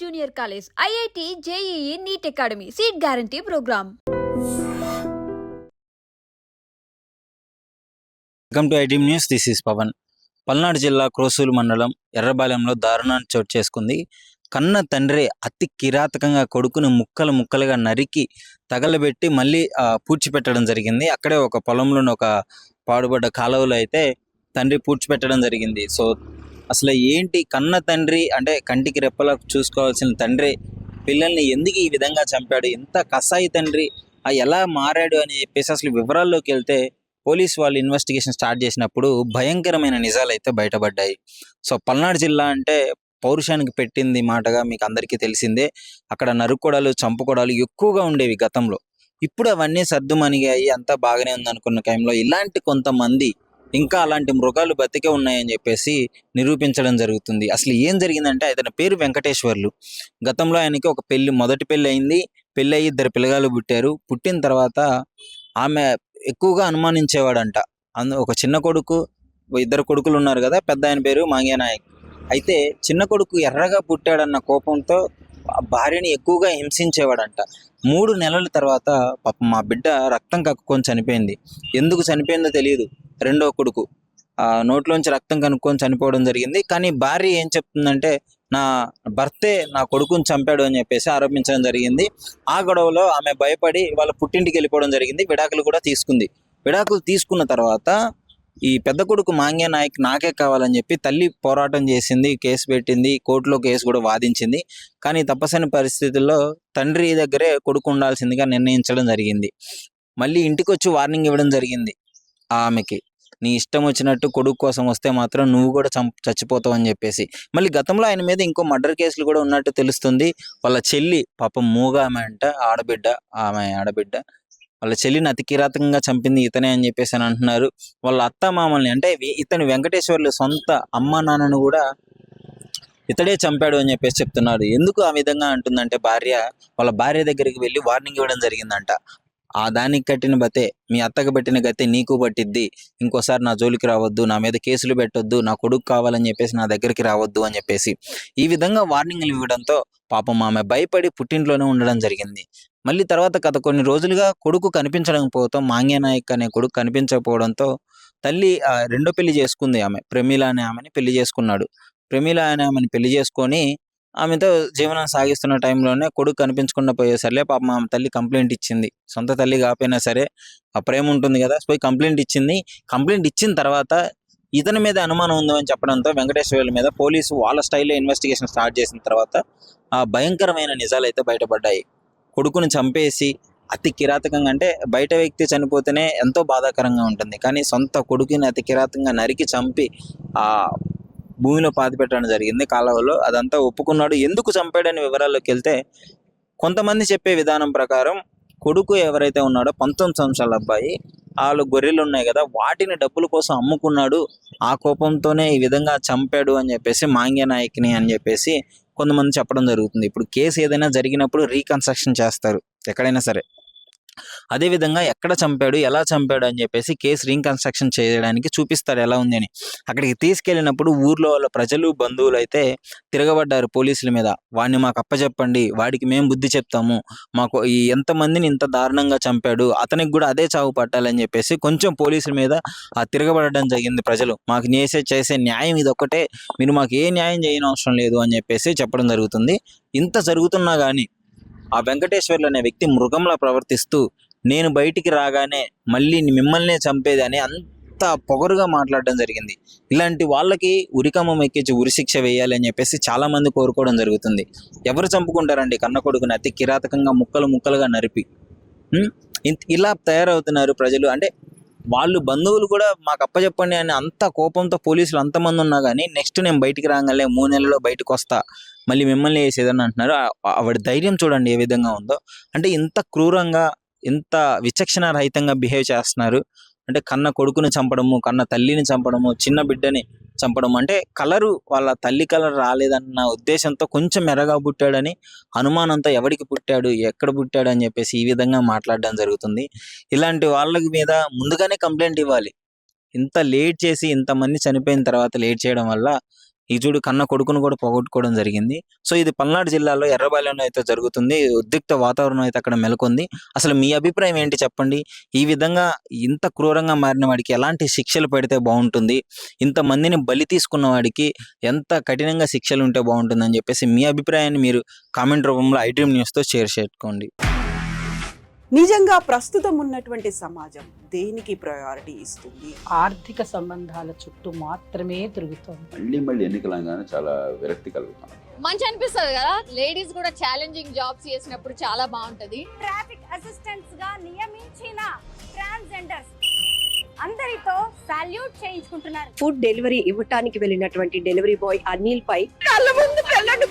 Junior College, IIT, JEE, NEET Academy, Seat Guarantee Program. Welcome to IT news. This is Pawan. Palnadu జిల్లా క్రోసూలు మండలం ఎర్రబాలెంలో దారుణాన్ని చోటు చేసుకుంది. కన్న తండ్రి అతి కిరాతకంగా కొడుకును ముక్కలు ముక్కలుగా నరికి తగలబెట్టి మళ్ళీ పూడ్చిపెట్టడం జరిగింది. అక్కడే ఒక పొలంలోని ఒక పాడుబడ్డ కాలువలో అయితే తండ్రి పూడ్చిపెట్టడం జరిగింది. సో అసలు ఏంటి, కన్న తండ్రి అంటే కంటికి రెప్పలా చూసుకోవాల్సిన తండ్రి పిల్లల్ని ఎందుకు ఈ విధంగా చంపాడు, ఇంత కసాయి తండ్రి ఎలా మారాడు అని చెప్పేసి అసలు వివరాల్లోకి వెళ్తే పోలీస్ వాళ్ళు ఇన్వెస్టిగేషన్ స్టార్ట్ చేసినప్పుడు భయంకరమైన నిజాలు అయితే బయటపడ్డాయి. సో పల్నాడు జిల్లా అంటే పౌరుషానికి పెట్టింది మాటగా మీకు అందరికీ తెలిసిందే. అక్కడ నరుక్కోడాలు, చంపుకోడాలు ఎక్కువగా ఉండేవి గతంలో. ఇప్పుడు అవన్నీ సర్దుమణిగాయి, అంతా బాగానే ఉందనుకున్న టైంలో ఇలాంటి కొంతమంది ఇంకా అలాంటి మృగాలు బతికే ఉన్నాయని చెప్పేసి నిరూపించడం జరుగుతుంది. అసలు ఏం జరిగిందంటే, అతని పేరు వెంకటేశ్వర్లు. గతంలో ఆయనకి ఒక మొదటి పెళ్ళి అయింది. పెళ్ళి అయ్యి 2 పిల్లగాళ్ళు పుట్టారు. పుట్టిన తర్వాత ఆమె ఎక్కువగా అనుమానించేవాడంట. ఒక చిన్న కొడుకు, 2 కొడుకులు ఉన్నారు కదా, పెద్ద ఆయన పేరు మాంగ్య నాయక్. అయితే చిన్న కొడుకు ఎర్రగా పుట్టాడన్న కోపంతో భార్యని ఎక్కువగా హింసించేవాడంట. 3 నెలల తర్వాత పాపం మా బిడ్డ రక్తం కక్కుకొని చనిపోయింది. ఎందుకు చనిపోయిందో తెలియదు. రెండో కొడుకు నోట్లోంచి రక్తం కనుక్కొని చనిపోవడం జరిగింది. కానీ భార్య ఏం చెప్తుందంటే, నా భర్తే నా కొడుకుని చంపాడు అని చెప్పేసి ఆరోపించడం జరిగింది. ఆ గొడవలో ఆమె భయపడి వాళ్ళ పుట్టింటికి వెళ్ళిపోవడం జరిగింది. విడాకులు కూడా తీసుకుంది. విడాకులు తీసుకున్న తర్వాత ఈ పెద్ద కొడుకు మాంగ్య నాయక్ నాకే కావాలని చెప్పి తల్లి పోరాటం చేసింది, కేసు పెట్టింది, కోర్టులో కేసు కూడా వాదించింది. కానీ తప్పసని పరిస్థితుల్లో తండ్రి దగ్గరే కొడుకు ఉండాల్సిందిగా నిర్ణయించడం జరిగింది. మళ్ళీ ఇంటికి వచ్చి వార్నింగ్ ఇవ్వడం జరిగింది ఆమెకి, నీ ఇష్టం వచ్చినట్టు కొడుకు కోసం వస్తే మాత్రం నువ్వు కూడా చచ్చిపోతావు అని చెప్పేసి. మళ్ళీ గతంలో ఆయన మీద ఇంకో మర్డర్ కేసులు కూడా ఉన్నట్టు తెలుస్తుంది. వాళ్ళ చెల్లి పాపం మూగా ఆమె అంట, ఆడబిడ్డ వాళ్ళ చెల్లిని అతి కిరాతకంగా చంపింది ఇతనే అని చెప్పేసి అని అంటున్నారు. వాళ్ళ అత్త మామల్ని అంటే ఇతని వెంకటేశ్వర్లు సొంత అమ్మ నాన్నను కూడా ఇతడే చంపాడు అని చెప్పేసి చెప్తున్నారు. ఎందుకు ఆ విధంగా అంటుందంటే, వాళ్ళ భార్య దగ్గరికి వెళ్ళి వార్నింగ్ ఇవ్వడం జరిగిందంట. ఆ దానికి కట్టిన బతే మీ అత్తకు పెట్టిన గతే నీకు పట్టిద్ది, ఇంకోసారి నా జోలికి రావద్దు, నా మీద కేసులు పెట్టొద్దు, నా కొడుకు కావాలని చెప్పేసి నా దగ్గరికి రావద్దు అని చెప్పేసి ఈ విధంగా వార్నింగ్లు ఇవ్వడంతో పాపం ఆమె భయపడి పుట్టింట్లోనే ఉండడం జరిగింది. మళ్ళీ తర్వాత గత కొన్ని రోజులుగా కొడుకు కనిపించకపోవడంతో, మాంగ్య నాయక్ అనే కొడుకు కనిపించకపోవడంతో తల్లి రెండో పెళ్లి చేసుకుంది. ప్రమీల అనే ఆమెని పెళ్లి చేసుకున్నాడు. ప్రమీల అనే ఆమెని పెళ్లి చేసుకొని ఆమెతో జీవనం సాగిస్తున్న టైంలోనే కొడుకు కనిపించకుండా పోయేసరిలే పాపం ఆమె తల్లి కంప్లైంట్ ఇచ్చింది. సొంత తల్లి కాకపోయినా సరే ఆ ప్రేమ ఉంటుంది కదా, పోయి కంప్లైంట్ ఇచ్చింది. కంప్లైంట్ ఇచ్చిన తర్వాత ఇతని మీద అనుమానం ఉందని చెప్పడంతో వెంకటేశ్వర్ల మీద పోలీసు వాళ్ళ స్టైల్లో ఇన్వెస్టిగేషన్ స్టార్ట్ చేసిన తర్వాత ఆ భయంకరమైన నిజాలు అయితే బయటపడ్డాయి. కొడుకుని చంపేసి అతి కిరాతకంగా, అంటే బయట వ్యక్తి చనిపోతేనే ఎంతో బాధాకరంగా ఉంటుంది, కానీ సొంత కొడుకుని అతి కిరాతకంగా నరికి చంపి ఆ భూమిలో పాతిపెట్టడం జరిగింది, కాలువలో. అదంతా ఒప్పుకున్నాడు. ఎందుకు చంపాడని వివరాల్లోకి వెళ్తే, కొంతమంది చెప్పే విధానం ప్రకారం కొడుకు ఎవరైతే ఉన్నాడో 19 సంవత్సరాల అబ్బాయి, వాళ్ళు గొర్రెలు ఉన్నాయి కదా, వాటిని డబ్బుల కోసం అమ్ముకున్నాడు, ఆ కోపంతోనే ఈ విధంగా చంపాడు అని చెప్పేసి మాంగ్య నాయక్ని అని చెప్పేసి కొంతమంది చెప్పడం జరుగుతుంది. ఇప్పుడు కేసు ఏదైనా జరిగినప్పుడు రీకన్స్ట్రక్షన్ చేస్తారు ఎక్కడైనా సరే. అదేవిధంగా ఎక్కడ చంపాడు, ఎలా చంపాడు అని చెప్పేసి కేసు రీకన్స్ట్రక్షన్ చేయడానికి చూపిస్తాడు ఎలా ఉంది అని. అక్కడికి తీసుకెళ్ళినప్పుడు ఊర్లో వాళ్ళ ప్రజలు, బంధువులు అయితే తిరగబడ్డారు పోలీసుల మీద. వాడిని మాకు అప్పచెప్పండి, వాడికి మేము బుద్ధి చెప్తాము, మాకు ఎంతమందిని ఇంత దారుణంగా చంపాడు, అతనికి కూడా అదే చావు పట్టాలని చెప్పేసి కొంచెం పోలీసుల మీద తిరగబడడం జరిగింది ప్రజలు. మాకు చేసే న్యాయం ఇది ఒక్కటే, మీరు మాకు ఏ న్యాయం చేయని అవసరం లేదు అని చెప్పేసి చెప్పడం జరుగుతుంది. ఇంత జరుగుతున్నా కానీ ఆ వెంకటేశ్వర్లు అనే వ్యక్తి మృగంలా ప్రవర్తిస్తూ, నేను బయటికి రాగానే మళ్ళీ మిమ్మల్నే చంపేది అని అంత పొగరుగా మాట్లాడడం జరిగింది. ఇలాంటి వాళ్ళకి ఉరికమ్మం ఎక్కించి ఉరిశిక్ష వేయాలి అని చెప్పేసి చాలా మంది కోరుకోవడం జరుగుతుంది. ఎవరు చంపుకుంటారండి కన్న కొడుకుని అతి కిరాతకంగా ముక్కలు ముక్కలుగా నరిపి? ఇలా తయారవుతున్నారు ప్రజలు. అంటే వాళ్ళు బంధువులు కూడా మాకు అప్పచెప్పండి అని అంత కోపంతో పోలీసులు అంతమంది ఉన్నా కానీ నెక్స్ట్ నేను బయటికి రాగానే 3 నెలల్లో బయటకు వస్తా, మళ్ళీ మిమ్మల్ని వేసేదని అంటున్నారు. ఆవిడ ధైర్యం చూడండి ఏ విధంగా ఉందో. అంటే ఇంత క్రూరంగా, ఇంత విచక్షణ రహితంగా బిహేవ్ చేస్తున్నారు. అంటే కన్న కొడుకుని చంపడము, కన్న తల్లిని చంపడము, చిన్న బిడ్డని చంపడం. అంటే వాళ్ళ తల్లి కలర్ రాలేదన్న ఉద్దేశంతో కొంచెం ఎర్రగా పుట్టాడని అనుమానంతో ఎవడికి పుట్టాడు, ఎక్కడ పుట్టాడు అని చెప్పేసి ఈ విధంగా మాట్లాడడం జరుగుతుంది. ఇలాంటి వాళ్ళ మీద ముందుగానే కంప్లైంట్ ఇవ్వాలి. ఇంత లేట్ చేసి ఇంతమంది చనిపోయిన తర్వాత లేట్ చేయడం వల్ల ఈ చూడు కన్న కొడుకును కూడా పోగొట్టుకోవడం జరిగింది. సో ఇది పల్నాడు జిల్లాలో ఎర్రబాలెంలో అయితే జరుగుతుంది. ఉద్రిక్త వాతావరణం అయితే అక్కడ నెలకొంది. అసలు మీ అభిప్రాయం ఏంటి చెప్పండి? ఈ విధంగా ఇంత క్రూరంగా మారిన వాడికి ఎలాంటి శిక్షలు పెడితే బాగుంటుంది? ఇంతమందిని బలి తీసుకున్న వాడికి ఎంత కఠినంగా శిక్షలు ఉంటే బాగుంటుందని చెప్పేసి మీ అభిప్రాయాన్ని మీరు కామెంట్ రూపంలో ఐడ్రీమ్ న్యూస్తో షేర్ చేసుకోండి. నిజంగా ప్రస్తుతం ఉన్నటువంటి సమాజం దేనికి ప్రయారిటీ ఇస్తుంది? ఆర్థిక సంబంధాల చుట్టూ మాత్రమే తిరుగుతోంది. మళ్ళీ ఎన్నికలంగానే చాలా విరక్తి కలుగుతాం. మంచి అనిపిస్తుంది కదా, లేడీస్ కూడా ఛాలెంజింగ్ జాబ్స్ చేసినప్పుడు చాలా బాగుంటది. ట్రాఫిక్ అసిస్టెంట్స్ గా నియమించిన ట్రాన్స్జెండర్స్ అందరితో సాల్యూట్ చేయించుకుంటున్నారు. ఫుడ్ డెలివరీ ఇవ్వటానికి వెళ్ళినటువంటి డెలివరీ బాయ్ అనిల్ పై కళ్ళ ముందు పెళ్ళండి